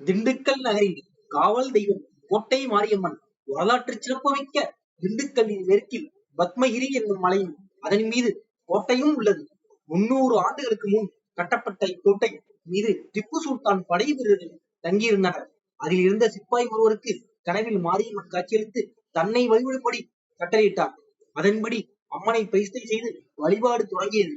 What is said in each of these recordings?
திண்டுக்கல் நகரில் காவல் தெய்வம் கோட்டை மாரியம்மன் வரலாற்று சிறப்புமிக்க திண்டுக்கல்லின் மேற்கில் பத்மகிரி என்னும் மலையும் அதன் மீது கோட்டையும் உள்ளது. 300 ஆண்டுகளுக்கு முன் கட்டப்பட்ட இக்கோட்டை மீது திப்பு சுல்தான் படை வீரர்கள் தங்கியிருந்தனர். அதில் இருந்த சிப்பாய் ஒருவருக்கு கனவில் மாரியம்மன் காட்சியளித்து தன்னை வழிபடும்படி கட்டளையிட்டார். அதன்படி அம்மனை பிரதிஷ்டை செய்து வழிபாடு தொடங்கியது.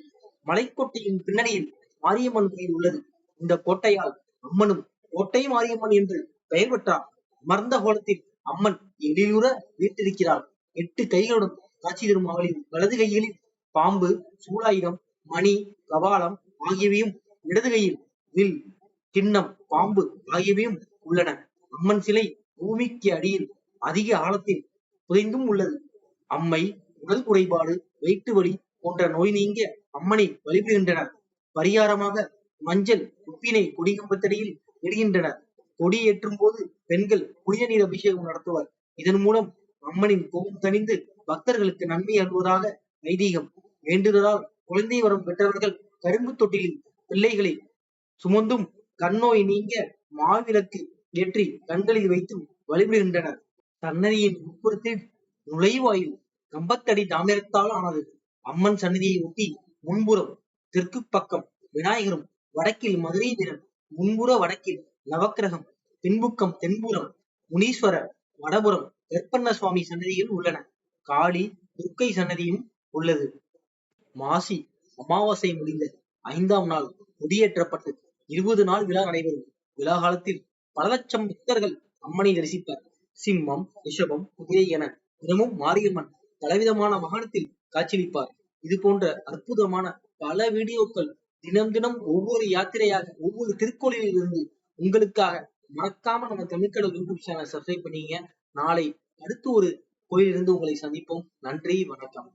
மலைக்கோட்டையின் பின்னணியில் மாரியம்மன் கோயில் உள்ளது. இந்த கோட்டையால் அம்மனும் கோட்டை மாரியம்மன் என்று பெயர் பெற்றார். அமர்ந்த கோலத்தில் அம்மன் எழிலுற வீட்டிருக்கிறாள். 8 கைகளுடன் காட்சி தரும் அவளின் வலது கைகளில் பாம்பு, சூலாயுதம், மணி, கபாலம் ஆகியவையும், இடது கையில் வில், கிண்ணம், பாம்பு ஆகியவையும் உள்ளன. அம்மன் சிலை பூமிக்கு அடியில் அதிக ஆழத்தில் புதைந்தும் உள்ளது. அம்மை உடல் குறைபாடு, வயிற்று வலி போன்ற நோய் நீங்க அம்மனை வழிபடுகின்றனர். பரிகாரமாக மஞ்சள் உப்பினை கொடிகம்பத்தடியில் இடுகின்றனர். கொடி ஏற்றும் போது பெண்கள் புனித நீர் அபிஷேகம் நடத்துவர். இதன் மூலம் அம்மனின் கோபம் தணிந்து பக்தர்களுக்கு நன்மை அருள்வதாக ஐதீகம். வேண்டுதலால் குழந்தை வரம் பெற்றவர்கள் கரும்பு தொட்டிலில் பிள்ளைகளை சுமந்தும், கண்ணோய் நீங்க மாவிளக்கு ஏற்றி கண்களில் வைத்தும் வழிபடுகின்றனர். சன்னதியின் உட்புறத்தில் நுழைவாயில் கம்பத்தடி தாமிரத்தால் ஆனது. அம்மன் சன்னதியை ஒட்டி முன்புறம் தெற்கு பக்கம் விநாயகரும், வடக்கில் மதுரை வீரன், முன்புற வடக்கில் நவக்கிரகம், பின்புக்கம் தென்புறம் முனீஸ்வரர், வடபுறம் கற்பண்ண சுவாமி சன்னதிகள் உள்ளன. காளி, துர்க்கை சன்னதியும் உள்ளது. மாசி அமாவாசை முடிந்த 5ஆம் நாள் கொடியேற்றப்பட்டு 20 நாள் விழா நடைபெறும். விழா காலத்தில் பல லட்சம் பக்தர்கள் அம்மனை தரிசிப்பர். சிம்மம், ரிஷபம், குதிரை என தினமும் மாரியம்மன் பலவிதமான வாகனத்தில் காட்சியளிப்பார். இது போன்ற அற்புதமான பல வீடியோக்கள் தினம் தினம் ஒவ்வொரு யாத்திரையாக ஒவ்வொரு திருக்கோயிலில் இருந்து உங்களுக்காக மறக்காம நம்ம தமிழ்கடவுள் யூடியூப் சேனல் சப்ஸ்கிரைப் பண்ணீங்க. நாளை அடுத்து ஒரு கோயிலிருந்து உங்களை சந்திப்போம். நன்றி, வணக்கம்.